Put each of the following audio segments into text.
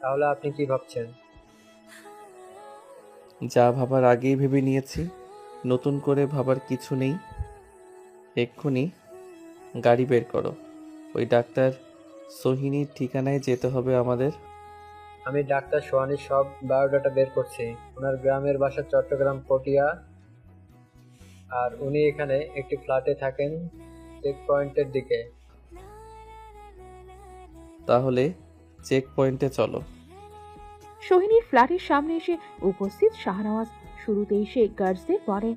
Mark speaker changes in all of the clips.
Speaker 1: তাহলে আপনি কি ভাবছেন?
Speaker 2: যা ভাবার আগেই ভেবে নিয়েছি, নতুন করে ভাবার কিছু নেই। এক্ষুনি গাড়ি বের করো, ওই ডাক্তার সোহিনীর ঠিকানায় যেতে হবে আমাদের।
Speaker 1: আমি ডাক্তার সোহানীর সব বায়োডাটা বের করছি। ওনার গ্রামের বাসা চট্টগ্রাম পটিয়া, আর উনি এখানে একটি ফ্ল্যাটে থাকেন চেক পয়েন্টের দিকে।
Speaker 2: তাহলে চেক পয়েন্টে চলো।
Speaker 3: সোহিনীর ফ্ল্যাটের সামনে এসে উপস্থিত শাহনওয়াজ শুরুতেই সে গার্ডসদের বলে,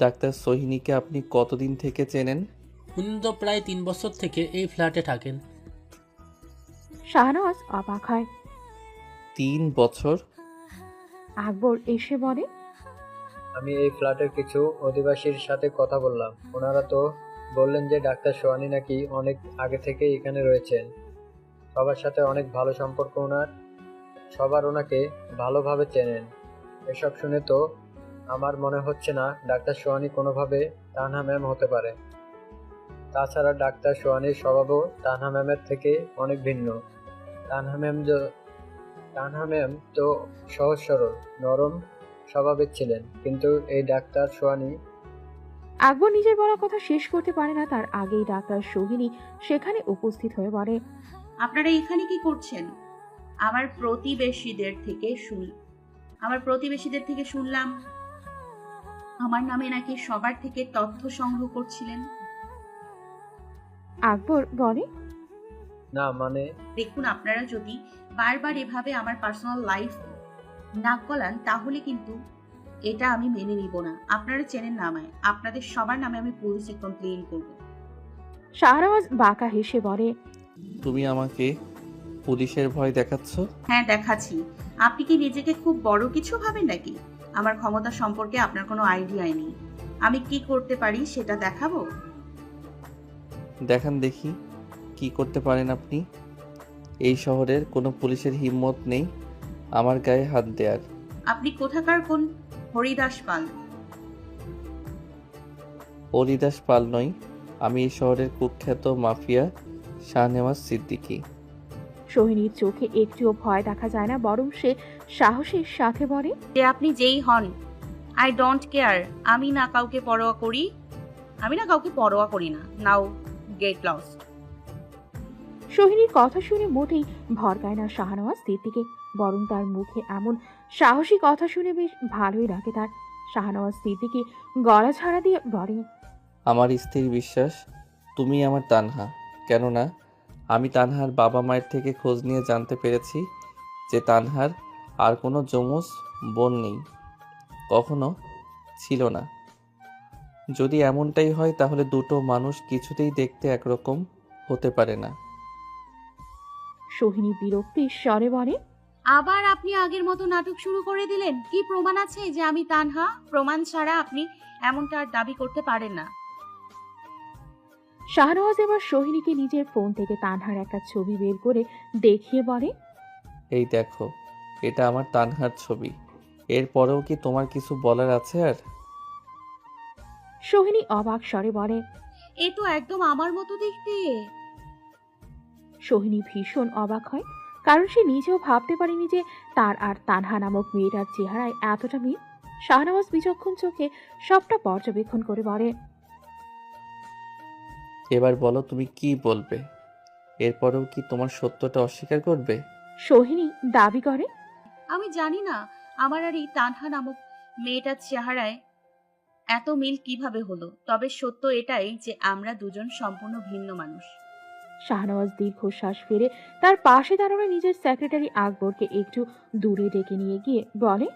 Speaker 2: ডাক্তার সোহিনীকে আপনি কতদিন থেকে চেনেন?
Speaker 4: উনি তো প্রায় 3 বছর থেকে এই ফ্ল্যাটে থাকেন।
Speaker 3: শাহনওয়াজ অবাক হয়।
Speaker 2: 3 বছর?
Speaker 3: আকবর এসে বলে,
Speaker 1: আমি এই ফ্ল্যাটের কিছু অধিবাসীর সাথে কথা বললাম। ওনারা তো বললেন যে ডাক্তার সোহানী নাকি অনেক আগে থেকেই এখানে রয়েছেন। সবার সাথে অনেক ভালো সম্পর্ক ওনার, সবার ওনাকে ভালোভাবে চেনেন। এসব শুনে তো আমার মনে হচ্ছে না ডাক্তার সোহানী কোনোভাবে তানহা ম্যাম হতে পারে। তাছাড়া ডাক্তার সোহানীর স্বভাবও তানহা ম্যামের থেকে অনেক ভিন্ন। তানহা ম্যাম তানহা ম্যাম তো সহজ সরল নরম স্বভাবের ছিলেন, কিন্তু এই ডাক্তার সোহানী।
Speaker 3: আকবর নিজের বলা কথা শেষ করতে পারে না, তার আগেই ডাক্তার সোহিনী সেখানে উপস্থিত হয়ে বলে,
Speaker 5: আপনারা এখানে কি করছেন? আমার প্রতিবেশীদের থেকে শুন আমার প্রতিবেশীদের থেকে শুনলাম আমার নামে নাকি সবার থেকে তথ্য সংগ্রহ করছিলেন।
Speaker 3: আকবর বলে,
Speaker 1: না মানে,
Speaker 5: দেখুন, আপনারা যদি বারবার এভাবে আমার পার্সোনাল লাইফ নাক গলান তাহলে কিন্তু এটা আমি মেনে নিব না। আপনারা চেনেন না আমায়, আপনাদের সবার নামে আমি পুলিশে কমপ্লেইন করব।
Speaker 3: শাহনওয়াজ বাঁকা হেসে বলে,
Speaker 2: তুমি আমাকে পুলিশের ভয় দেখাচ্ছ?
Speaker 5: হ্যাঁ, দেখাচ্ছি। আপনি কি নিজেকে খুব বড় কিছু ভাবেন নাকি? আমার ক্ষমতা সম্পর্কে আপনার কোনো আইডিয়াই নেই। আমি কি করতে পারি সেটা দেখাবো।
Speaker 2: দেখান দেখি, কি করতে পারেন আপনি? এই শহরের কোনো পুলিশের হিম্মত নেই আমার গায়ে হাত দেওয়ার।
Speaker 5: আপনি কোথাকার কোন হরিদাস পাল?
Speaker 2: হরিদাস পাল নই, আমি এই শহরের কুখ্যাত মাফিয়া শাহনেওয়াজ সিদ্দিকী।
Speaker 3: সোহিনীর চোখে একটুও ভয় দেখা যায় না, বরং সে সাহসের সাথে বলে,
Speaker 5: যে আপনি যেই হন, আই ডোন্ট কেয়ার। আমি না কাউকে পরোয়া করি না। নাও গেট লস্ট।
Speaker 3: সোহিনীর কথা শুনে মোটেই ভরকায় না শাহনওয়াজ সিদ্দিকে, বরং তার মুখে এমন সাহসী কথা শুনে বেশ ভালোই লাগে তার। শাহনওয়াজ সিদ্দিকি গলা ছাড়া দিয়ে বলে,
Speaker 2: আমার স্থির বিশ্বাস তুমি আমার তানহা। কেননা আমি তানহার বাবা মায়ের থেকে খোঁজ নিয়ে জানতে পেরেছি যে তানহার আর কোনো যমজ বোন নেই, কখনো ছিল না। যদি এমনটাই হয় তাহলে দুটো মানুষ কিছুতেই দেখতে একরকম হতে পারে না।
Speaker 3: সোহিনী বিরক্তির স্বরে বলে,
Speaker 5: আবার আপনি আগের মতো নাটক শুরু করে দিলেন। কি প্রমাণ আছে যে আমি তানহা? প্রমাণ ছাড়া আপনি এমনটা আর দাবি করতে পারেন না।
Speaker 3: শাহনওয়াজ এবার সোহিনীকে নিজের ফোন থেকে তানহার একটা ছবি বের করে দেখিয়ে বলে,
Speaker 2: এই দেখো, এটা আমার তানহার ছবি। এরপরেও কি তোমার কিছু বলার আছে আর?
Speaker 3: সোহিনী অবাক স্বরে বলে,
Speaker 5: এ তো একদম আমার মতো দেখতে।
Speaker 3: সোহিনী ভীষণ অবাক হয়, কারণ সে নিজেও ভাবতে পারেনি যে তার আর তানহা নামক মেয়েটার চেহারায় এতটা মিল। শাহনওয়াজ বিচক্ষণ চোখে সবটা পর্যবেক্ষণ করে বলে,
Speaker 2: এবার বলো তুমি কি বলবে? এরপরেও কি তোমার সত্যটা অস্বীকার করবে?
Speaker 3: সোহিনী দাবি করে,
Speaker 5: আমি জানি না আমার আর এই তানহা নামক মেয়েটার চেহারায় এত মিল কিভাবে হলো, তবে সত্য এটাই যে আমরা দুজন সম্পূর্ণ ভিন্ন মানুষ।
Speaker 3: শাহনওয়াজ দীর্ঘশ্বাস ফেলে তার পাশে দাঁড়ানো নিজের সেক্রেটারি আকবরকে একটু দূরে ডেকে নিয়ে গিয়ে বলে,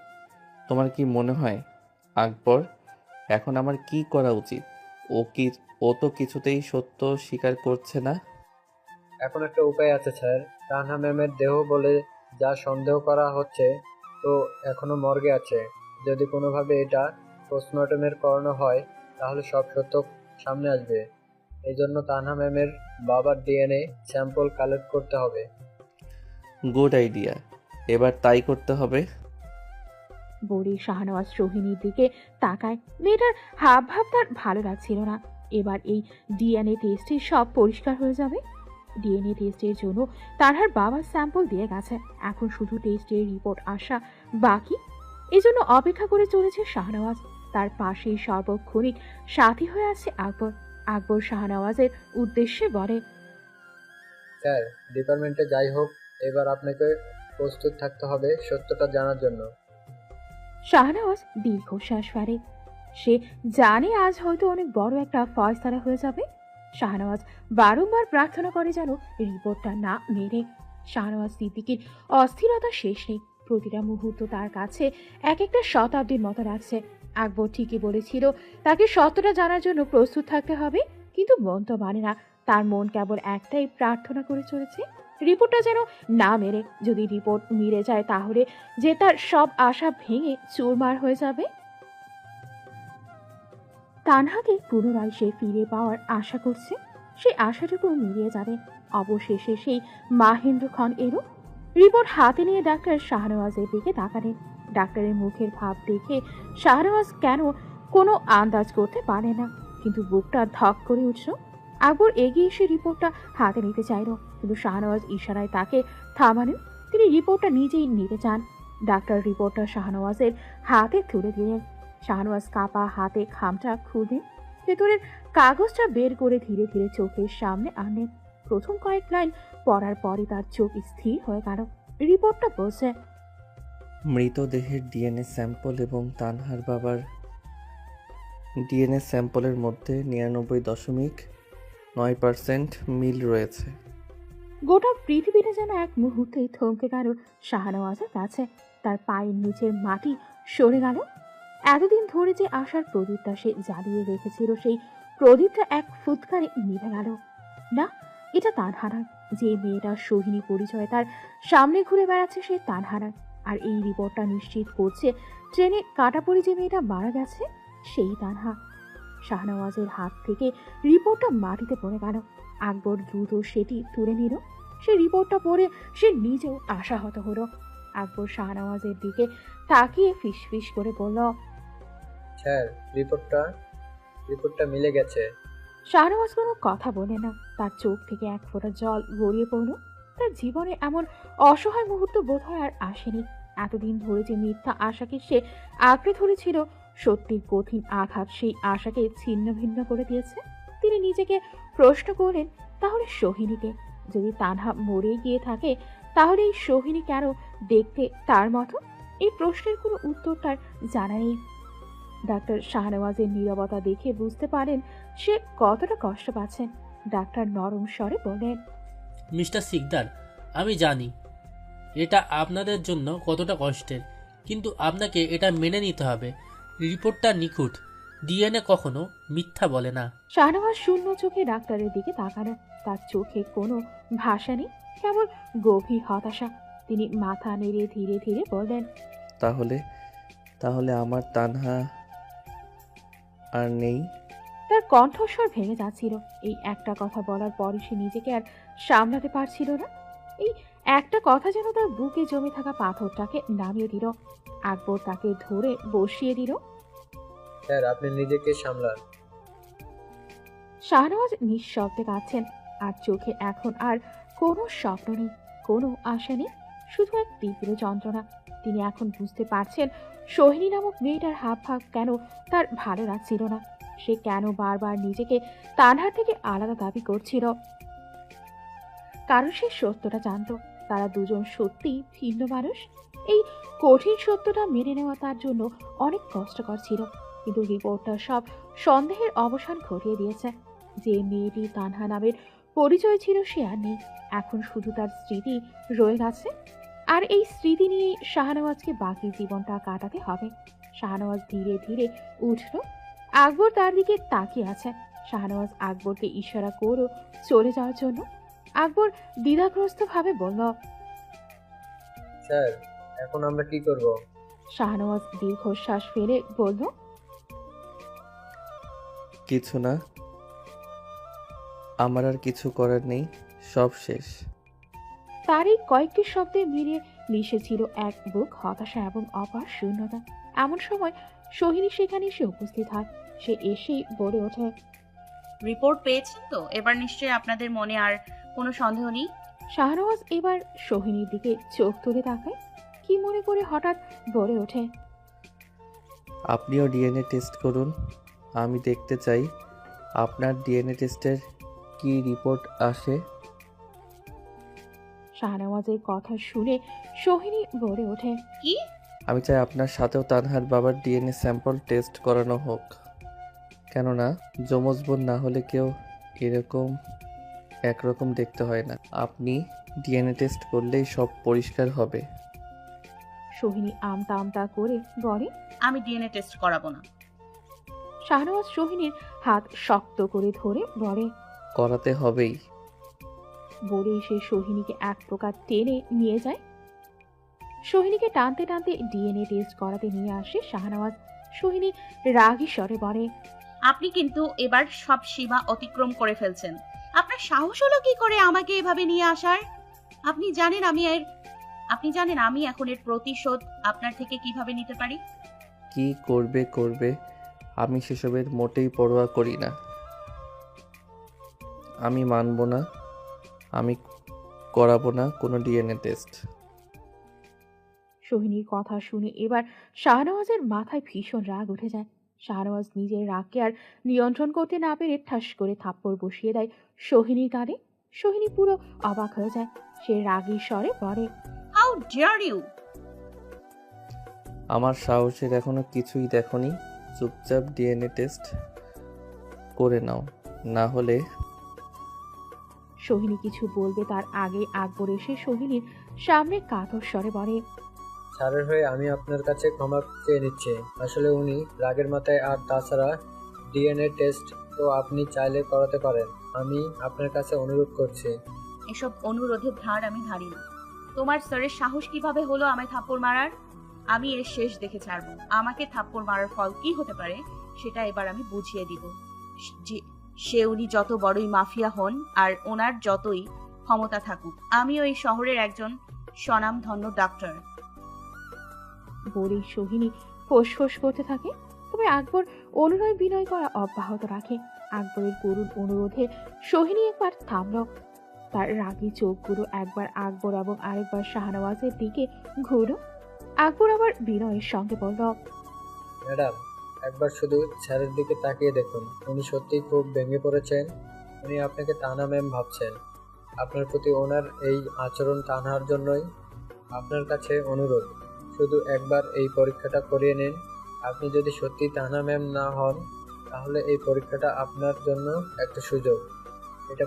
Speaker 2: তোমার কি মনে হয় আকবর, এখন আমার কি করা উচিত? ও কি ও তো কিছুতেই সত্য স্বীকার করছে না।
Speaker 1: এখন একটা উপায় আছে স্যার। তানহা ম্যামের দেহ বলে যা সন্দেহ করা হচ্ছে তো এখনো মর্গে আছে। যদি কোনোভাবে এটা পোস্টমর্টমের করানো হয় তাহলে সব সত্য সামনে আসবে। এই জন্য তানহা ম্যামের বাবার ডিএনএ স্যাম্পল কালেক্ট করতে হবে।
Speaker 2: গুড আইডিয়া, এবার তাই করতে হবে।
Speaker 3: বলে শাহনওয়াজ সোহিনীর দিকে তাকায়। মেয়েটার হাব ভাব তার ভালো লাগছিল না। এবার এই ডিএনএ টেস্টে সব পরিষ্কার হয়ে যাবে। ডিএনএ টেস্টের জন্য তানহার বাবার স্যাম্পল দিয়ে গেছে। এখন শুধু টেস্টের রিপোর্ট আসা বাকি। এজন্য অপেক্ষা করে চলেছে শাহনওয়াজ। তার পাশেই সর্বক্ষণিক সাথী হয়ে আছে আকবর। আকবর শাহনওয়াজের উদ্দেশ্যে বলে,
Speaker 1: স্যার, ডিপার্টমেন্টে যাই হোক, এবার আপনাকে প্রস্তুত থাকতে হবে সত্যটা জানার জন্য।
Speaker 3: শাহনওয়াজ দীর্ঘশ্বাস ফেলে। সে জানে আজ হয়তো অনেক বড় একটা ফয়সালা হয়ে যাবে। শাহনওয়াজ বারংবার প্রার্থনা করে যেন রিপোর্টটা না মেরে। শাহনওয়াজ সিদ্দিকীর অস্থিরতা শেষ নেই। প্রতিটা মুহূর্ত তার কাছে এক একটা শতাব্দীর মতো লাগছে। আকবর ঠিকই বলেছিল তাকে সত্যটা জানার জন্য প্রস্তুত থাকতে হবে, কিন্তু মন তো মানে না। তার মন কেবল একটাই প্রার্থনা করে চলেছে, রিপোর্টটা যেন না মেরে। যদি রিপোর্ট মিলে যায় তাহলে যে তার সব আশা ভেঙে চুরমার হয়ে যাবে। তানহাকে পুনরায় সে ফিরে পাওয়ার আশা করছে। সেই আশাটুকু মিলিয়ে যাবে। অবশেষে সেই মাহেন্দ্র খান এলো। রিপোর্ট হাতে নিয়ে ডাক্তার শাহনওয়াজের দিকে তাকালেন। ডাক্তারের মুখের ভাব দেখে শাহনওয়াজ কেন কোনো আন্দাজ করতে পারে না, কিন্তু বুকটা ধক করে উঠল। আকবর এগিয়ে এসে রিপোর্টটা হাতে নিতে চাইল, কিন্তু শাহনওয়াজ ইশারায় তাকে থামালেন। তিনি রিপোর্টটা নিজেই নিতে চান। ডাক্তার রিপোর্টটা শাহনওয়াজের হাতে তুলে দিলেন। শাহনওয়াজ কাপা হাতে খামটা খুললেন, ভেতরের কাগজটা বের করে ধীরে ধীরে চোখের সামনে আনলেন। প্রথম কয়েক লাইন পড়ার পরই তার চোখ স্থির হয়ে গেল। রিপোর্টটা বলছে,
Speaker 2: মৃতদেহের ডিএনএ স্যাম্পল এবং তানহার বাবার ডিএনএ স্যাম্পলের মধ্যে 99.9% মিল রয়েছে।
Speaker 3: গোটা পৃথিবীটা যেন এক মুহূর্তেই থমকে গেল শাহনওয়াজের কাছে। তার পায়ের নিচের মাটি সরে গেল। এতদিন ধরে যে আশার প্রদীপটা সে জ্বালিয়ে রেখেছিল, সেই প্রদীপটা এক ফুৎকারে নিভে গেল। না, এটা তানহারা। যে মেয়েটা সোহিনী পরিচয় তার সামনে ঘুরে বেড়াচ্ছে, সে তানহারা। আর এই রিপোর্টটা নিশ্চিত করছে ট্রেনে কাটা পড়ে যে মেয়েটা মারা গেছে, সেই তানহা। শাহনওয়াজের হাত থেকে রিপোর্টটা মাটিতে পড়ে গেল। আকবর দ্রুত সেটি তুলে নিল। সে রিপোর্টটা পড়ে সে নিজেও আশাহত হলো। আকবর শাহনওয়াজের দিকে তাকিয়ে ফিসফিস করে বলল,
Speaker 1: স্যার, রিপোর্টটা মিলে গেছে।
Speaker 3: শাহনওয়াজ কোনো কথা বলে না। তার চোখ থেকে এক ফোঁটা জল গড়িয়ে পড়ল। তার জীবনে এমন অসহায় মুহূর্ত বোধহয় আর আসেনি। এতদিন ধরে যে মিথ্যা আশাকে সে আঁকড়ে ধরেছিল, সত্যির কঠিন আঘাত সেই আশাকে ছিন্ন ভিন্ন করে দিয়েছে। তিনি নিজেকে প্রশ্ন করলেন, তাহলে সোহিনীকে? যদি তানহা মরে গিয়ে থাকে, তাহলে এই সোহিনী কেন দেখতে তার মতো? এই প্রশ্নের কোনো উত্তর তার জানা নেই। ডাক্তার শাহনওয়াজের নীরবতা দেখে বুঝতে পারেন সে কতটা কষ্ট পাচ্ছেন। ডাক্তার নরম স্বরে বললেন,
Speaker 4: মিস্টার সিকদার, আমি জানি এটা আপনাদের জন্য কতটা কষ্টের, কিন্তু আপনাকে এটা মেনে নিতে হবে। রিপোর্টটা নিখুঁত। ডিএনএ কখনো মিথ্যা বলে না।
Speaker 3: শাহনওয়াজ শূন্য চোখে ডাক্তারের দিকে তাকানো। তার চোখে কোনো ভাষা নেই, কেবল গভীর হতাশা। তিনি মাথা নেড়ে ধীরে ধীরে বললেন,
Speaker 2: তাহলে আমার তানহা আর নেই?
Speaker 3: তার কণ্ঠস্বর ভেঙে যাচ্ছিল। এই একটা কথা বলার পরই সে নিজেকে আর সামলাতে পারছিল না। এই একটা কথা যেন তার বুকে জমে থাকা পাথরটাকে নামিয়ে দিল। আকবর তাকে ধরে বসিয়ে দিল।
Speaker 1: স্যার, আপনি নিজেকে সামলান।
Speaker 3: শাহনওয়াজ নিঃশব্দে কাঁদছেন, আর চোখে এখন আর কোনো স্বপ্ন নেই, কোনো আশা নেই, শুধু এক তীব্র যন্ত্রণা। তিনি এখন বুঝতে পারছেন সোহিনী নামক মেয়েটার হাব ভাব কেন তার ভালো লাগছিল না। সে কেন বারবার নিজেকে তানহার থেকে আলাদা দাবি করছিল। কারণ সে সত্যটা জানত, তারা দুজন সত্যি ভিন্ন মানুষ। এই কঠিন সত্যটা মেনে নেওয়া তার জন্য অনেক কষ্টকর ছিল, কিন্তু রিপোর্টটা সব সন্দেহের অবসান ঘটিয়ে দিয়েছে। যে মেয়েটি তানহা নামের পরিচয় ছিল সে আর নেই। এখন শুধু তার স্মৃতি রয়ে গেছে, আর এই স্মৃতি নিয়েই শাহনওয়াজকে বাকি জীবনটা কাটাতে হবে। শাহনওয়াজ ধীরে ধীরে উঠল। আকবর তার দিকে তাকিয়ে আছে। শাহনওয়াজ আকবরকে ইশারা করো চলে যাওয়ার জন্য। আকবর দ্বিধাগ্রস্ত ভাবে বলল,
Speaker 1: স্যার, এখন আমরা কি করব?
Speaker 3: শাহনওয়াজ দীর্ঘশ্বাস ফেলে বলল,
Speaker 2: কিছু না, আমার আর কিছু করার নেই, সব শেষ।
Speaker 3: তার এই কয়েকটি শব্দে মিলিয়ে মিশেছিল এক বুক হতাশা এবং অপার শূন্যতা। এমন সময় সোহিনী সেখানে এসে উপস্থিত হয়। সে এসেই বলে ওঠে,
Speaker 5: রিপোর্ট পেয়েছেন তো? এবার নিশ্চয়ই আপনাদের মনে আর কোনো সন্দেহ নেই?
Speaker 3: শাহনওয়াজ এবার সোহিনীর দিকে চোখ তুলে তাকায়, কি মনে করে হঠাৎ বলে ওঠে।
Speaker 2: আপনিও ডিএনএ টেস্ট করুন। আমি দেখতে চাই আপনার ডিএনএ টেস্টের কি রিপোর্ট আসে।
Speaker 3: শাহনওয়াজের কথা শুনে সোহিনী বলে ওঠে।
Speaker 5: কি?
Speaker 2: আমি চাই আপনার সাথেও তানহার বাবার ডিএনএ স্যাম্পল টেস্ট করানো হোক। কেননা যমজ বোন না হলে কেউ এরকম একরকম দেখতে হয় না। আপনি ডিএনএ টেস্ট করলেই সব পরিষ্কার হবে।
Speaker 3: সোহিনী আমতা আমতা করে বলে।
Speaker 5: আমি ডিএনএ টেস্ট করাবো না।
Speaker 3: শাহনওয়াজ সোহিনীর হাত শক্ত করে ধরে বলে।
Speaker 2: করাতে হবেই।
Speaker 3: বলেই সে সোহিনীকে এক প্রকার টেনে নিয়ে যায়। সোহিনীকে টানতে টানতে ডিএনএ টেস্ট করাতে নিয়ে আসে শাহনওয়াজ। সোহিনী রাগী স্বরে বলে।
Speaker 5: আপনি কিন্তু এবার সব সীমা অতিক্রম করে ফেলছেন। আপনার সাহস হলো কি করে আমাকে এভাবে নিয়ে আসার? আপনি জানেন আমি এখন এর প্রতিশোধ আপনার থেকে কিভাবে নিতে পারি?
Speaker 2: কি করবে, আমি সেসবের মোটেই পরোয়া করি না। আমি মানব না, আমি করাবো না কোনো ডিএনএ টেস্ট।
Speaker 3: সোহিনীর কথা শুনে এবার শাহনওয়াজের মাথায় ভীষণ রাগ উঠে যায়। শাহনওয়াজ নিজের রাগকে আর নিয়ন্ত্রণ করতে না পেরে ঠাস করে থাপ্পড় বসিয়ে দেয় সোহিনীর গালে। সোহিনী পুরো অবাক হয়ে যায়। সে রাগী স্বরে বলে।
Speaker 5: How dare you!
Speaker 2: আমার সাহসের এখনো কিছুই দেখনি। চুপচাপ ডিএনএ টেস্ট করে নাও, না হলে।
Speaker 3: সোহিনী কিছু বলবে তার আগে আকবর এসে সোহিনীর সামনে কাতর স্বরে বলে।
Speaker 1: স্যারের হয়ে আমি আপনার কাছে ক্ষমা চেয়ে নিচ্ছি। আসলে উনি রাগের মাথায়, আর তাছাড়া ডিএনএ টেস্ট তো আপনি চাইলে করাতে পারেন। আমি আপনার কাছে অনুরোধ করছি।
Speaker 5: এসব অনুরোধের ধার আমি ধারি না। তোমার স্যারের সাহস কিভাবে হলো আমায় থাপ্পড় মারার? আমি এর শেষ দেখে ছাড়বো। আমাকে থাপ্পড় মারার ফল কি হতে পারে সেটা এবার আমি বুঝিয়ে দিব। সে উনি যত বড়ই মাফিয়া হন আর ওনার যতই ক্ষমতা থাকুক, আমিও এই শহরের একজন স্বনামধন্য ডাক্তার।
Speaker 3: বলেই সোহিনী ফোঁস করতে থাকে। তবে আকবর অনুনয় বিনয় করা অব্যাহত রাখে। আকবরের করুণ অনুরোধে সোহিনী একবার থামল। তার রাগী চোখগুলো একবার আকবর এবং আরেকবার শাহনওয়াজের দিকে ঘুরল। আকবর আবার বিনয়ের সঙ্গে বলল।
Speaker 1: ম্যাডাম, একবার শুধু স্যারের দিকে তাকিয়ে দেখুন। উনি সত্যিই খুব ভেঙে পড়েছেন। উনি আপনাকে তানহা ম্যাম ভাবছেন। আপনার প্রতি ওনার এই আচরণ তানহার জন্যই। আপনার কাছে অনুরোধ, শুধু একবার এই পরীক্ষাটা করিয়ে নিন। আপনি যদি সত্যি তানহা ম্যাম না হন, তাহলে এই পরীক্ষাটা আপনার জন্য একটা সুযোগ। এটা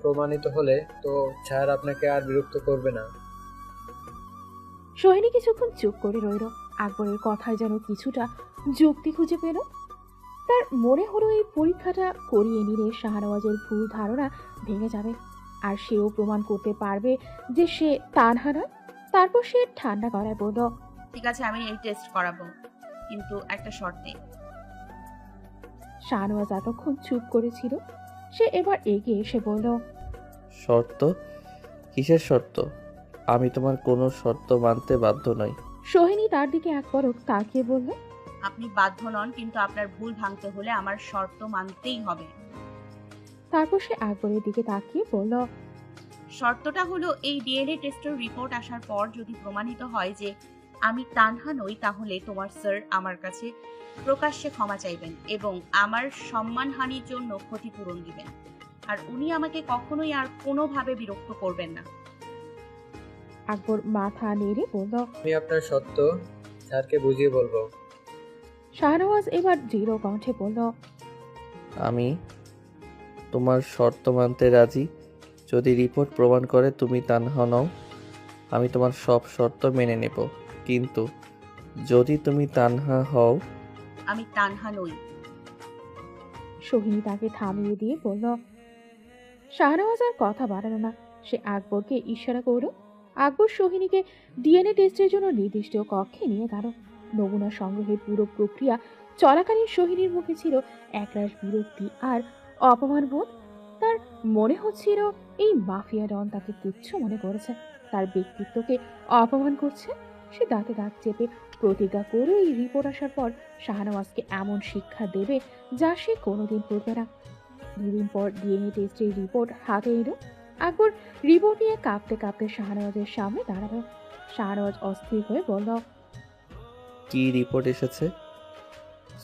Speaker 1: প্রমাণিত হলে তো স্যার আপনাকে আর বিরক্ত করবে না।
Speaker 3: সোহিনী কিছুক্ষণ চুপ করে রইল। আকবরের কথায় যেন কিছুটা যুক্তি খুঁজে পেল। তার মনে হলো এই পরীক্ষাটা করিয়ে নিলে শাহনওয়াজের ভুল ধারণা ভেঙে যাবে, আর সেও প্রমাণ করতে পারবে যে সে তানহা নয়। তারপর সে ঠান্ডা গলায় বলল।
Speaker 5: ঠিক আছে, আমি এই টেস্ট করাবো, কিন্তু একটা শর্তে।
Speaker 3: শাহনওয়াজ এতক্ষণ চুপ করেছিল, সে এবার এগিয়ে এসে বলল।
Speaker 2: শর্ত? কিসের শর্ত? আমি তোমার কোনো শর্ত মানতে বাধ্য নই।
Speaker 3: সোহিনী তার দিকে এক পলক তাকিয়ে বলল।
Speaker 5: আপনি বাধ্য নন, কিন্তু আপনার ভুল ভাঙতে হলে আমার শর্ত মানতেই হবে।
Speaker 3: তারপর সে আকবরের দিকে তাকিয়ে বলল।
Speaker 5: শর্তটা হলো, এই ডিএনএ টেস্টের রিপোর্ট আসার পর যদি প্রমাণিত হয় যে আমি তানহা নই, তাহলে তোমার স্যার আমার কাছে প্রকাশ্যে ক্ষমা চাইবেন এবং আমার সম্মানহানির জন্য ক্ষতিপূরণ দিবেন। আর উনি আমাকে কখনোই আর কোনোভাবে বিরক্ত করবেন না।
Speaker 3: আকবর মাথা নেড়ে বলল।
Speaker 1: আমি আপনার সত্য স্যারকে বুঝিয়ে বলবো।
Speaker 3: শাহনওয়াজ এবার দৃঢ় কণ্ঠে বলল।
Speaker 2: আমি তোমার শর্ত মানতে রাজি। যদি রিপোর্ট প্রমাণ করে তুমি তানহা নও, আমি তোমার সব শর্ত মেনে নেব। কিন্তু যদি তুমি তানহা হও।
Speaker 5: আমি তানহা নই।
Speaker 3: সোহিনী তাকে থামিয়ে দিয়ে বলল। শাহনওয়াজ আর কথা বাড়ালো না, সে আকবরকে ইশারা করল। আকবর সোহিনীকে ডিএনএ টেস্টের জন্য নির্দিষ্ট কক্ষে নিয়ে গেল। নমুনা সংগ্রহের পুরো প্রক্রিয়া চলাকালীন সোহিনীর মুখে ছিল একরাশ বিরক্তি আর অপমান বোধ। তার মনে হচ্ছিল এই মাফিয়া ডন তাকে তুচ্ছ মনে করেছে, তার ব্যক্তিত্বকে অপমান করছে। সে দাঁতে দাঁত চেপে প্রতিজ্ঞা করে এই রিপোর্ট আসার পর শাহনওয়াজকে এমন শিক্ষা দেবে যা সে কোনোদিন করবে না। দুদিন পর ডিএনএ টেস্টের রিপোর্ট হাতে এলো। আকবর রিপোর্ট নিয়ে কাঁপতে কাঁপতে শাহনওয়াজের সামনে দাঁড়ালো। শাহনওয়াজ অস্থির হয়ে বলল,
Speaker 2: কি রিপোর্ট এসেছে?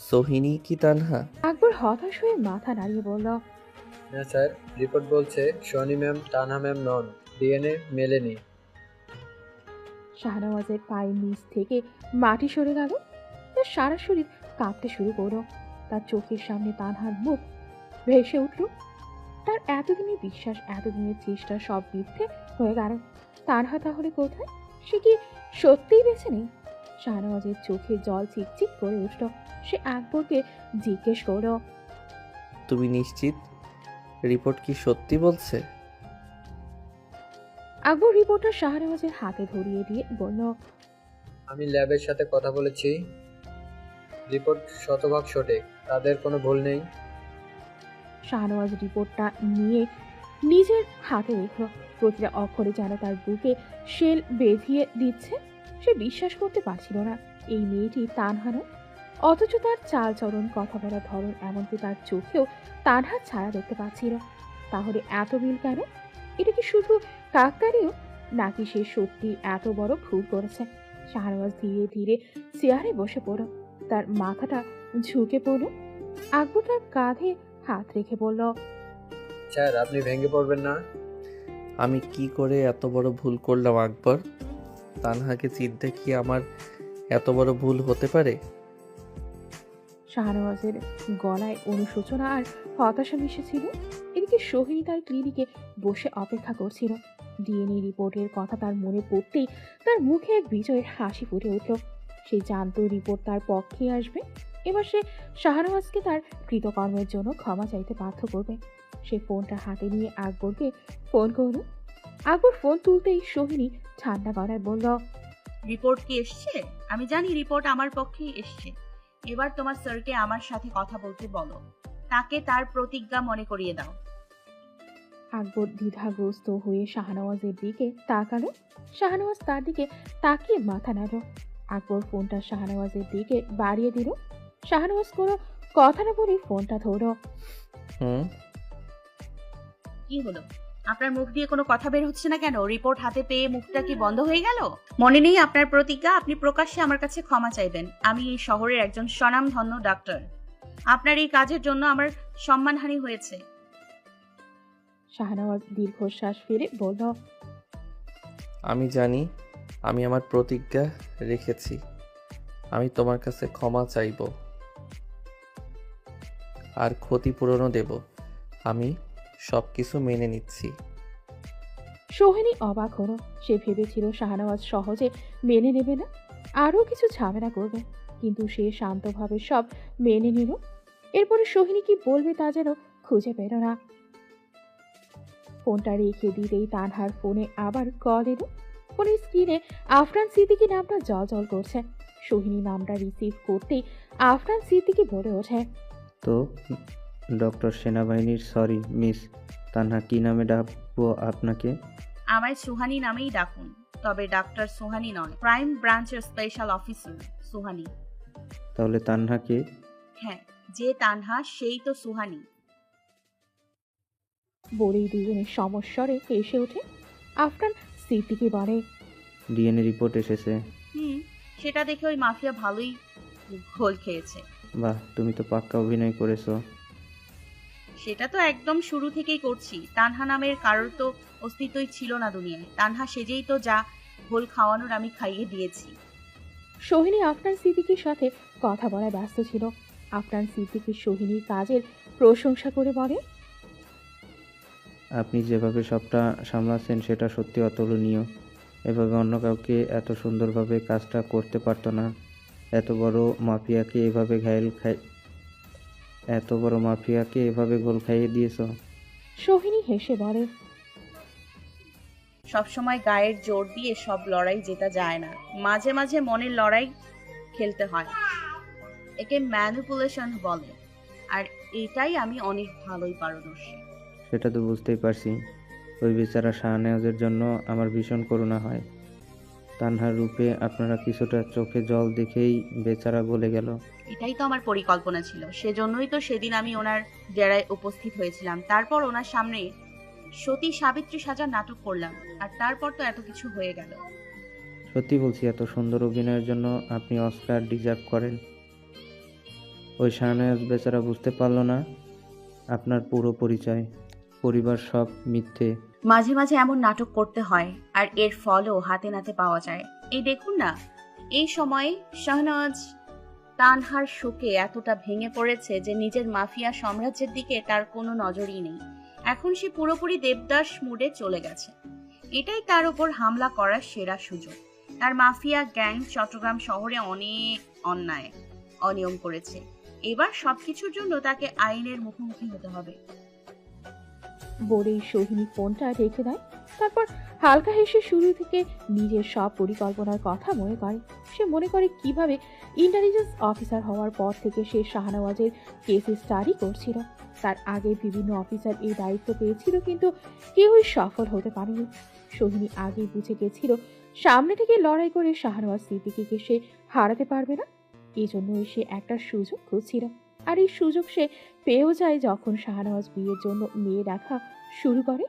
Speaker 2: সোহিনী কি তানহা?
Speaker 3: আকবর হতাশ হয়ে মাথা নাড়িয়ে বলল,
Speaker 1: না স্যার, রিপোর্ট বলছে সোহানী ম্যাম তানহা ম্যাম নন, ডিএনএ মেলেনি।
Speaker 3: শাহনওয়াজের পায়ের নিচ থেকে মাটি সরে গেল। তার সারা শরীর কাঁপতে শুরু করলো। তার চোখের সামনে তানহার মুখ ভেসে উঠল। তার এতদিনের বিশ্বাস, এতদিনের চেষ্টা সব মিথ্যে হয়ে গেল। তানহা তাহলে কোথায়? সে কি সত্যিই বেঁচে নেই? শাহনওয়াজের চোখে জল চিকচিক করে উঠল। সে আকবরকে জিজ্ঞেস করল,
Speaker 2: তুমি নিশ্চিত রিপোর্ট কি সত্যি বলছে?
Speaker 3: আকবর রিপোর্টটা শাহনওয়াজের হাতে ধরিয়ে দিয়ে বলল,
Speaker 1: আমি ল্যাবের সাথে কথা বলেছি, রিপোর্ট শতভাগ সঠিক, তাদের কোনো ভুল নেই।
Speaker 3: শাহনওয়াজ রিপোর্টটা নিয়ে নিজের হাতে রেখল। প্রতিটা অক্ষরে যেন তার বুকে শেল বেঁধিয়ে দিচ্ছে। সে বিশ্বাস করতে পারছিল না এই মেয়েটি তানহা নয়। অথচ তার চালচরণ, কথা বলার ধরন, এমনকি তার চোখেও তানহার ছায়া দেখতে পাচ্ছিল। তাহলে এত মিল কেন? এটা কি শুধু কাকতালীয়, নাকি সে সত্যি এত বড় ভুল করেছে? শাহনওয়াজ ধীরে ধীরে চেয়ারে বসে পড়ল। তার মাথাটা ঝুঁকে পড়ল। আকবর তার কাঁধে হাত রেখে বলল,
Speaker 1: স্যার, আপনি ভেঙে পড়বেন না।
Speaker 2: আমি কি করে এত বড় ভুল করলাম আকবর? তানহাকে চিনতে কি আমার এত বড় ভুল হতে পারে?
Speaker 3: শাহনওয়াজের গলায় অনুশোচনা আর হতাশা মিশেছিল। এদিকে সোহিনী তার ক্লিনিকে বসে অপেক্ষা করছিল। ডিএনএ রিপোর্টের কথা তার মনে পড়তেই তার মুখে এক বিজয়ের হাসি ফুটে উঠল। সে জানতো রিপোর্ট তার পক্ষে আসবে। এবার সে শাহনওয়াজকে তার কৃতকর্মের জন্য ক্ষমা চাইতে বাধ্য করবে। সে ফোনটা হাতে নিয়ে আকবরকে ফোন করল। আকবর ফোন তুলতেই সোহিনী ঠান্ডা গলায় বলল,
Speaker 5: রিপোর্ট কি এসছে? আমি জানি রিপোর্ট আমার পক্ষেই এসছে। এবার তোমার স্যারকে আমার সাথে কথা বলতে বলো, তাকে তার প্রতিজ্ঞা মনে করিয়ে দাও।
Speaker 3: আকবর দ্বিধাগ্রস্ত হয়ে শাহনওয়াজের দিকে তাকালো। শাহনওয়াজ তার দিকে তাকিয়ে মাথা নাড়ল। আকবর ফোনটা শাহনওয়াজের দিকে বাড়িয়ে দিল। শাহনওয়াজ কোনো কথা না বলে ফোনটা ধরল।
Speaker 2: হুম।
Speaker 5: কি হলো? আপনার মুখ দিয়ে কোনো কথা বের হচ্ছে না কেন? রিপোর্ট হাতে পেয়ে মুখটা কি বন্ধ হয়ে গেল? মনে নেই আপনার প্রতিজ্ঞা? আপনি প্রকাশ্যে আমার কাছে ক্ষমা চাইবেন। আমি এই শহরের একজন স্বনামধন্য ডাক্তার। আপনার এই কাজের জন্য আমার সম্মানহানি হয়েছে।
Speaker 3: শাহনওয়াজ দীর্ঘশ্বাস ফেলে বলল,
Speaker 2: আমি জানি আমি আমার প্রতিজ্ঞা রেখেছি। আমি তোমার কাছে ক্ষমা চাইব আর ক্ষতিপূরণও দেব। আমি সব কিছু মেনে নিচ্ছি।
Speaker 3: সোহিনী অবাক হলো। সে ভেবেছিল শাহনওয়াজ সহজে মেনে নেবে না, আরও কিছু ঝামেলা করবে। কিন্তু সে শান্তভাবে সব মেনে নিল। এরপরে সোহিনী কি বলবে তা যেন খুঁজে পেল না। ফোনটা রেখে দিতেই তানহার ফোনে আবার কল এলো। ফোনের স্ক্রিনে আফরান সিদ্দিকী নামটা জল করছে। সোহিনী নামটা রিসিভ করতেই আফরান সিদ্দিকী বলে ওঠে,
Speaker 6: তো ডক্টর সেনাবাহিনীর, সরি মিস তানহা, কি নামে ডাকবো আপনাকে?
Speaker 5: আমায় সুহানি নামেই ডাকুন, তবে ডাক্তার সুহানি নয়, ক্রাইম ব্রাঞ্চের স্পেশাল অফিসার সুহানি।
Speaker 6: তাহলে তানহাকে?
Speaker 5: হ্যাঁ, যে তানহা সেই তো সুহানি।
Speaker 3: বলেই দুজনের সমস্বরে হেসে ওঠে। আফরান সিদ্দিকী বলে,
Speaker 6: ডিএনএ রিপোর্ট এসেছে।
Speaker 5: সেটা দেখে ওই মাফিয়া ভালোই ঘোল খেয়েছে।
Speaker 6: বাহ, তুমি তো পাক্কা অভিনয় করেছো।
Speaker 5: সেটা তো একদম শুরু থেকেই করছি। তানহা নামের কারোর তো অস্তিত্বই ছিল না দুনিয়ায়। তানহা সেজেই তো যা ঘোল খাওয়ানোর আমি খাইয়ে দিয়েছি।
Speaker 3: সোহিনী আফরান সিদ্দিকীর সাথে কথা বলায় ব্যস্ত ছিল। আফরান সিদ্দিকী সোহিনীর কাজের প্রশংসা করে বলে,
Speaker 6: আপনি যেভাবে সবটা সামলাচ্ছেন সেটা সত্যি অতুলনীয়। এভাবে অন্য কাউকে এত সুন্দরভাবে কাজটা করতে পারতো না। এত বড় মাফিয়াকে এভাবে গোল খাইয়ে দিয়েছো।
Speaker 3: সোহিনী হেসে বলে,
Speaker 5: সবসময় গায়ের জোর দিয়ে সব লড়াই জেতা যায় না, মাঝে মাঝে মনের লড়াই খেলতে হয়। একে ম্যানিপুলেশন বলে, আর এটাই আমি অনেক ভালোই পারদর্শী।
Speaker 6: সেটা তো বুঝতেই পারছি। ওই বেচারা শাহনেওয়াজের জন্য আমার ভীষণ করুণা হয়। তানহার রূপে আপনারা কিছুটা চোখে জল দেখেই বেচারা গলে গেল।
Speaker 5: এটাই তো আমার পরিকল্পনা ছিল, সেজন্যই তো সেদিন আমি ওনার ডেরায় উপস্থিত হয়েছিলাম। তারপর ওনার সামনে সতী সাবিত্রী সাজার নাটক করলাম, আর তারপর তো এত কিছু হয়ে গেল।
Speaker 6: সত্যি বলছি, এত সুন্দর অভিনয়ের জন্য আপনি অস্কার ডিজার্ভ করেন। ওই শাহনাজ বেচারা বুঝতে পারল না আপনার পুরো পরিচয়। পরিবার সব মিথ্যে।
Speaker 5: মাঝে মাঝে এমন নাটক করতে হয়, আর এর ফলও হাতে নাতে পাওয়া যায়। এই দেখুন না, এই সময়ে শাহনওয়াজ তানহার শোকে এতটা ভেঙে পড়েছে যে নিজের মাফিয়া সাম্রাজ্যের দিকে তার কোনো নজরই নেই। এখন সে পুরোপুরি দেবদাস মুডে চলে গেছে। এটাই তার উপর হামলা করার সেরা সুযোগ। তার মাফিয়া গ্যাং চট্টগ্রাম শহরে অনেক অন্যায় অনিয়ম করেছে। এবার সবকিছুর জন্য তাকে আইনের মুখোমুখি হতে হবে।
Speaker 3: বলেই সোহিনী ফোনটা রেখে দেয়। তারপর হালকা হেসে শুরু থেকে নিজের সব পরিকল্পনার কথা মনে করে। সে মনে করে কিভাবে ইন্টেলিজেন্স অফিসার হওয়ার পর থেকে সে শাহনওয়াজের কেস স্টাডি করছিল। তার আগে বিভিন্ন অফিসার এই দায়িত্ব পেয়েছিল, কিন্তু কেউই সফল হতে পারেনি। সোহিনী আগেই বুঝে গেছিল সামনে থেকে লড়াই করে শাহনওয়াজ সিদ্দিকীকে সে হারাতে পারবে না। এই জন্যই সে একটা সুযোগ খুঁজছিল, আর এই সুযোগ সে পেয়েও যায় যখন শাহনওয়াজ বিয়ের জন্য মেয়ে দেখা শুরু করে।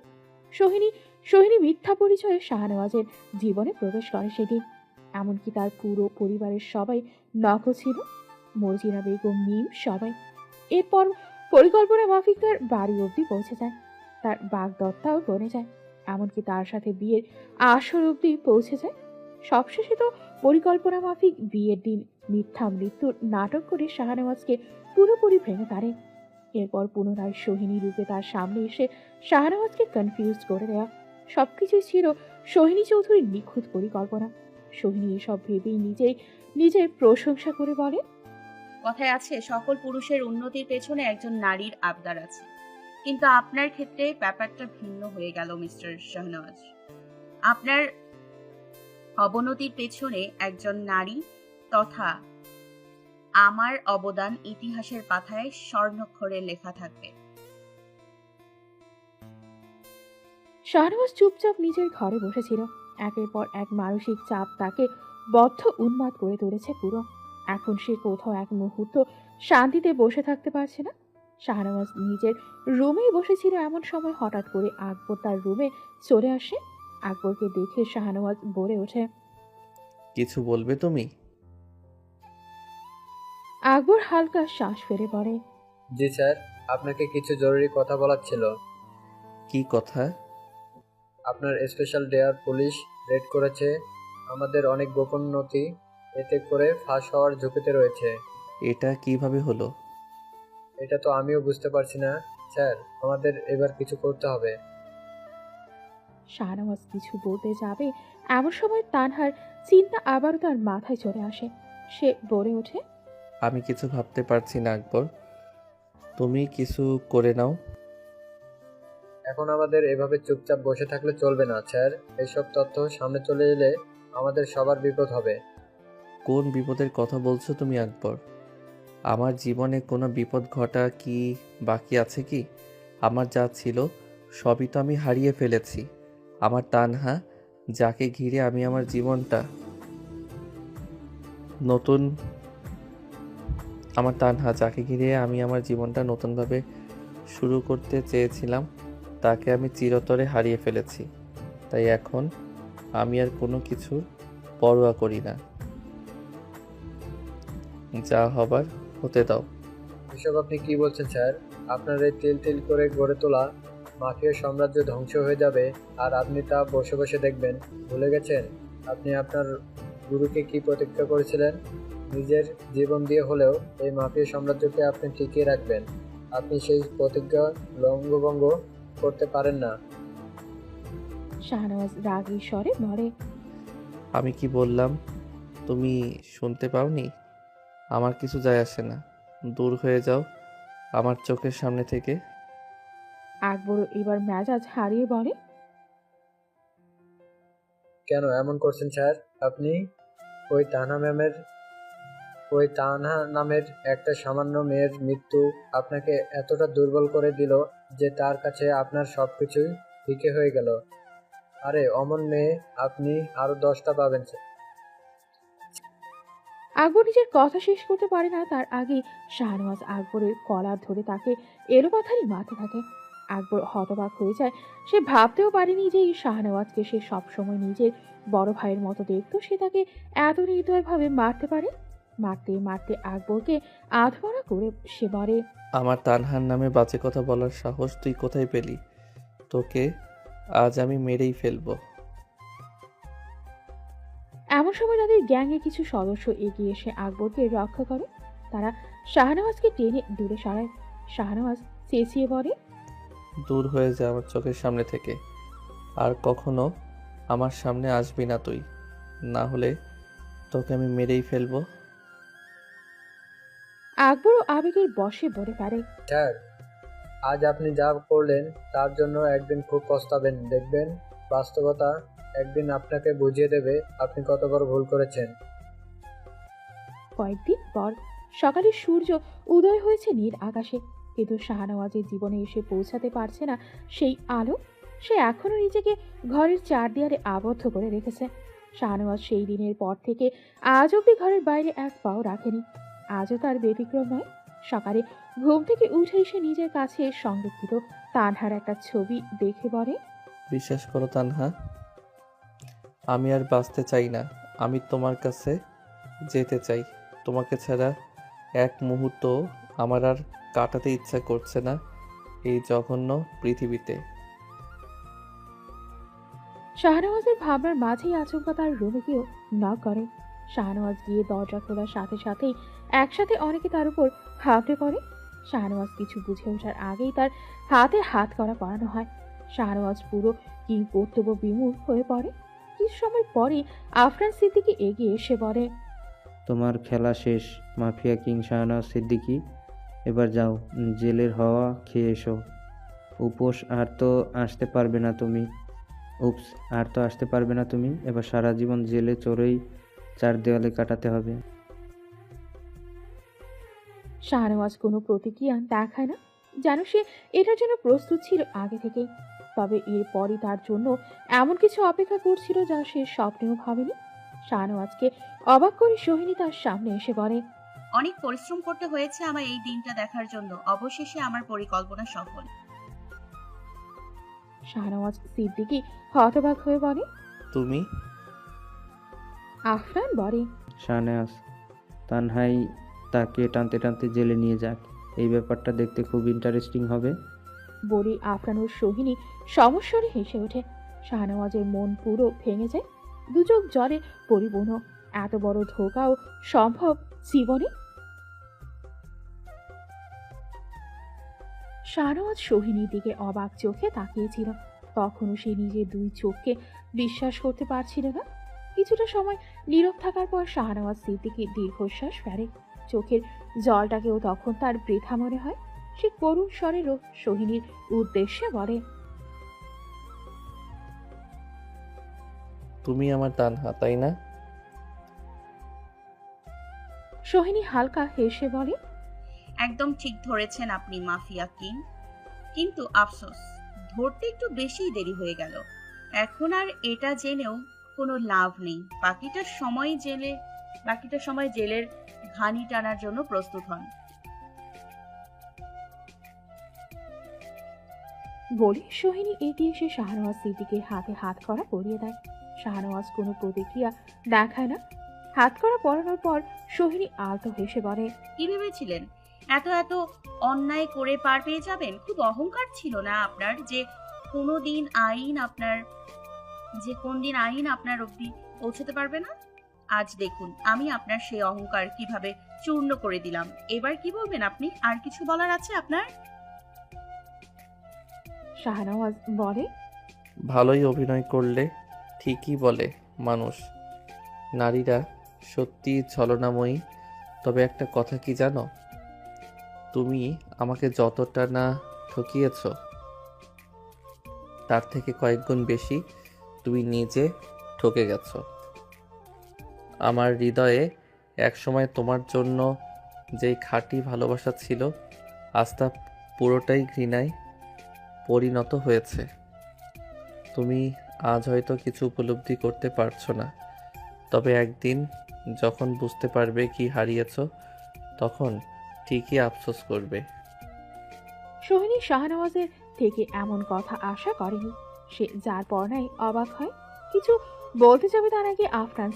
Speaker 3: সোহিনী মিথ্যা পরিচয়ে শাহনওয়াজের জীবনে প্রবেশ করে সেদিন। এমনকি তার পুরো পরিবারের সবাই নখ ছিল, মর্জিনা বেগম, মিম, সবাই। এরপর পরিকল্পনা মাফিক তার বাড়ি অবধি পৌঁছে যায়। তার বাগদত্তাও বনে যায়, এমনকি তার সাথে বিয়ের আসর অবধি পৌঁছে যায়। সবশেষে তো পরিকল্পনা মাফিক বিয়ের দিন মিথ্যা মৃত্যুর নাটক করে শাহনওয়াজকে পুরোপুরি ভেঙে পারে। এরপর পুনরায় সোহিনী রূপে তার সামনে এসে শাহনওয়াজকে কনফিউজ করে দেয়া। সবকিছুই ছিল সোহিনী চৌধুরীর নিখুঁত পরিকল্পনা। সোহিনী এসব ভেবেই নিজের প্রশংসা করে বলে,
Speaker 5: কথায় আছে সকল পুরুষের উন্নতির পেছনে একজন নারীর আবদার আছে, কিন্তু আপনার ক্ষেত্রে ব্যাপারটা ভিন্ন হয়ে গেল মিস্টার শাহনওয়াজ। আপনার অবনতির পেছনে একজন নারী, তথা আমার অবদান ইতিহাসের পাতায় স্বর্ণাক্ষরে লেখা থাকবে।
Speaker 3: শাহনওয়াজ চুপচাপ নিজের ঘরে বসেছিল। একের পর এক মানসিক চাপ তাকে বদ্ধ উন্মাদ করে তুলেছে পুরো। এখন সে কোথাও এক মুহূর্ত শান্তিতে বসে থাকতে পারছে না। শাহনওয়াজ নিজের রুমেই বসেছিল, এমন সময় হঠাৎ করে আকবর তার রুমে চলে আসে। আকবরকে দেখে শাহনওয়াজ বলে ওঠে,
Speaker 2: কিছু বলবে তুমি?
Speaker 3: আকবর হালকা শ্বাস ফেলে পড়ে,
Speaker 1: জি স্যার, আপনাকে কিছু জরুরি কথা বলার ছিল।
Speaker 2: কি কথা?
Speaker 1: আপনার স্পেশাল ডেয়ার পুলিশ রেড করেছে আমাদের অনেক গোপন নথি, এতে করে ফাঁস হওয়ার ঝুঁকিতে রয়েছে।
Speaker 2: এটা কিভাবে হলো?
Speaker 1: এটা তো আমিও বুঝতে পারছি না স্যার, আমাদের এবার কিছু করতে হবে।
Speaker 3: শাহনওয়াজ কিছু বলতে যাবে, এমন সময় তানহার চিন্তা আবারও তার মাথায় চলে আসে। সে বলে ওঠে,
Speaker 2: আমি কিছু ভাবতে পারছি না আকবর, তুমি কিছু করে নাও।
Speaker 1: এখন আমাদের এভাবে চুপচাপ বসে থাকলে চলবে না স্যার। এইসব তথ্য সামনে চলে এলে আমাদের সবার বিপদ হবে।
Speaker 2: কোন বিপদের কথা বলছো তুমি আকবর? আমার জীবনে কোনো বিপদ ঘটা কি বাকি আছে কি? আমার যা ছিল সবই তো আমি হারিয়ে ফেলেছি। আমার তানহা, যাকে ঘিরে আমি আমার জীবনটা নতুন আমার তানহা যাকে ঘিরে আমি আমার জীবনটা নতুনভাবে শুরু করতে চেয়েছিলাম, তাকে আমি চিরতরে হারিয়ে ফেলেছি। তাই এখন আমি আর কোনো কিছুর পরোয়া করি না। যা হবার হতে দাও।
Speaker 1: এসব আপনি কি বলছেন স্যার? আপনার এই তিল তিল করে গড়ে তোলা মাফিয়া সাম্রাজ্য ধ্বংস হয়ে যাবে, আর আপনি তা বসে বসে দেখবেন। ভুলে গেছেন আপনি আপনার গুরুকে কি প্রতিজ্ঞা করেছিলেন? নিজের জীবন দিয়ে হলেও এই মাফিয়া সাম্রাজ্যকে আপনি টিকিয়ে রাখবেন। আপনি সেই প্রতিজ্ঞা লঙ্ঘভঙ্গ করতে পারেন না।
Speaker 3: শাহনওয়াজ রাগী স্বরে বলে,
Speaker 2: আমি কি বললাম তুমি শুনতে পাওনি? আমার কিছু যায় আসে না, দূর হয়ে যাও আমার চোখের সামনে থেকে।
Speaker 3: আকবর এবার মেজাজ হারিয়ে বলে,
Speaker 1: কেন এমন করছেন স্যার আপনি? ওই তানহা নামের একটা সামান্য মেয়ের মৃত্যু আপনাকে এতটা দুর্বল করে দিল যে তার কাছে আপনার সবকিছুই ফিকে হয়ে গেল। আরে অমন মেয়ে আপনি আরো 10টা পাবেন।
Speaker 3: আকবর নিজের কথা শেষ করতে পারে না, তার আগে শাহনওয়াজ আকবরের কলার ধরে তাকে এলোপাথারি মারতে থাকে। আকবর হতবাক হয়ে যায়। সে ভাবতেও পারেনি যে এই শাহনওয়াজকে সে সবসময় নিজের বড় ভাইয়ের মতো দেখতো, সে তাকে এত নির্দয়ভাবে মারতে পারে। মারতে মারতে আকবরকে আধমরা করে সে বলে,
Speaker 2: আমার তানহার নামে বাজে কথা বলার সাহস তুই কোথায় পেলি? তোকে আজ আমি মেরেই ফেলবো।
Speaker 3: এমন সময় তাদের গ্যাংয়ের কিছু সদস্য এগিয়ে এসে আকবরকে রক্ষা করে। তারা শাহনওয়াজকে টেনে দূরে সরায়। শাহনওয়াজ চেঁচিয়ে বলে,
Speaker 2: দূর হয়ে যা আমার চোখের সামনে থেকে। আর কখনো আমার সামনে আসবি না তুই, না হলে তোকে আমি মেরেই ফেলবো।
Speaker 3: আকবরও আবেগের বশে বলে পারে,
Speaker 1: স্যার, আজ আপনি যা করলেন তার জন্য একদিন খুব পস্তাবেন। দেখবেন বাস্তবতা একদিন আপনাকে বুঝিয়ে দেবে আপনি কত বড় ভুল করেছেন।
Speaker 3: কয়েকদিন পর সকালে সূর্য উদয় হয়েছে নীল আকাশে, কিন্তু শাহনওয়াজের জীবনে এসে পৌঁছাতে পারছে না সেই আলো। সে এখনো নিজেকে ঘরের চার দেয়ালে আবদ্ধ করে রেখেছে। শাহনওয়াজ সেই দিনের পর থেকে আজ অব্দি ঘরের বাইরে এক পাও রাখেনি। আজও তার ব্যতিক্রম নয়। সকালে ঘুম থেকে উঠে এসে নিজের কাছে সংরক্ষিত তানহার একটা ছবি দেখে বলে,
Speaker 2: বিশ্বাস করো তানহা, আমি আর বাঁচতে চাই না। আমি তোমার কাছে যেতে চাই। তোমাকে ছাড়া এক মুহূর্ত আমার আর কাটাতে ইচ্ছা করছে না এই জঘন্য পৃথিবীতে।
Speaker 3: শাহনওয়াজের ভাবনার মাঝেই আচমকা তার রুমে কেউ নক করে। শাহনওয়াজ গিয়ে দরজা খোলার সাথে সাথেই একসাথে অনেকে তার উপর হাঁপড়ে পড়ে। শাহনওয়াজ কিছু বুঝে ওঠার আগেই তার হাতে হাত করা পরানো হয়। শাহনওয়াজ পুরো কি কর্তব্য বিমূঢ় হয়ে পড়ে। কিছু সময় পরে আফরান সিদ্দিকী এগিয়ে এসে বলে,
Speaker 6: তোমার খেলা শেষ মাফিয়া কিং শাহনওয়াজ সিদ্দিকী। এবার যাও, জেলের হাওয়া খেয়ে এসো। উপোস আর তো আসতে পারবে না তুমি। উপস, আর তো আসতে পারবে না তুমি। এবার সারা জীবন জেলে চড়েই চার দেওয়ালে কাটাতে হবে।
Speaker 3: শাহনওয়াজ কোনো প্রতিক্রিয়া দেখায় না, যেন সে এটার জন্য প্রস্তুত ছিল আগে থেকেই। তবে এরপরই তার জন্য এমন কিছু অপেক্ষা করছিল যা সে স্বপ্নেও ভাবেনি। শাহনওয়াজকে অবাক করে সোহিনী তার সামনে এসে বলে,
Speaker 5: অনেক পরিশ্রম করতে হয়েছে আমার এই দিনটা দেখার জন্য। অবশেষে আমার পরিকল্পনা সফল।
Speaker 3: শাহনওয়াজ সিদ্দিকী হতবাক হয়ে বলে।
Speaker 2: তুমি?
Speaker 3: আফরান বলে,
Speaker 6: শাহনওয়াজ তানহাই তাকে টানতে টানতে জেলে নিয়ে যাক। এই ব্যাপারটা দেখতে খুব ইন্টারেস্টিং হবে।
Speaker 3: বলে আফরান ও সোহিনী সমস্বরে হেসে ওঠে। শাহনওয়াজের মন পুরো ভেঙে যায়, দুচোখ জলে পরিপূর্ণ। এত বড় ধোকাও সম্ভব জীবনে? শাহনওয়াজ সোহিনীর দিকে অবাক চোখে তাকিয়েছিল। তখনও সে নিজের দুই চোখকে বিশ্বাস করতে পারছিল না। কিছুটা সময় নীরব থাকার পর শাহনওয়াজ সিদ্দিকী দীর্ঘশ্বাস ফেলে। চোখের জলটাকেও তখন তার বৃথা মনে হয়। সে করুণ স্বরে সোহিনীর উদ্দেশ্যে বলে,
Speaker 2: তুমি আমার তানহা, তাই না?
Speaker 3: সোহিনী হালকা হেসে বলে,
Speaker 5: একদম ঠিক ধরেছেন আপনি মাফিয়া কিং। কিন্তু আফসোস, ধরতে একটু বেশি দেরি হয়ে গেল। এখন আর এটা জেনেও কোনো লাভ নেই। বাকিটা সময় জেলের ঘানি টানার জন্য প্রস্তুত হন।
Speaker 3: বলে সোহিনী এগিয়ে এসে শাহনওয়াজ সিদ্দিকের হাতে হাত করা পরিয়ে দেয়। শাহনওয়াজ কোনো প্রতিক্রিয়া দেখায় না। হাত করা পরানোর পর সোহিনী আলতো হেসে বলে,
Speaker 5: কি ভেবেছিলেন এত এত অন্যায় করে পার পেয়ে যাবেন? খুব অহংকার ছিল না আপনার যে কোন দিন আইন আপনার অবধি পৌঁছতে পারবে না? আজ দেখুন আমি আপনার সেই অহংকার কিভাবে চূর্ণ করে দিলাম। এবার কি বলবেন আপনি? আর কিছু বলার আছে আপনার?
Speaker 3: শাহনওয়াজ বলে,
Speaker 2: ভালোই অভিনয় করলে। ঠিকই বলে মানুষ, নারীরা সত্যি ছলনাময়ী। তবে একটা কথা কি জানো, তুমি আমাকে যতটা না ঠকিয়েছ তার থেকে কয়েক গুণ বেশি তুমি নিজে ঠকে গেছো। আমার হৃদয়ে একসময় তোমার জন্য যেই খাঁটি ভালোবাসা ছিল, আজ তা পুরোটাই ঘৃণায় পরিণত হয়েছে। তুমি আজ হয়তো কিছু উপলব্ধি করতে পারছো না, তবে একদিন যখন বুঝতে পারবে কি হারিয়েছো, তখন ঠিকই আফসোস করবে।
Speaker 3: সোহিনী শাহনওয়াজের থেকে এমন কথা আশা করেনি। সে যার পর নাই অবাক হয়। কিছু বলতে যাবে তার আগে আফরান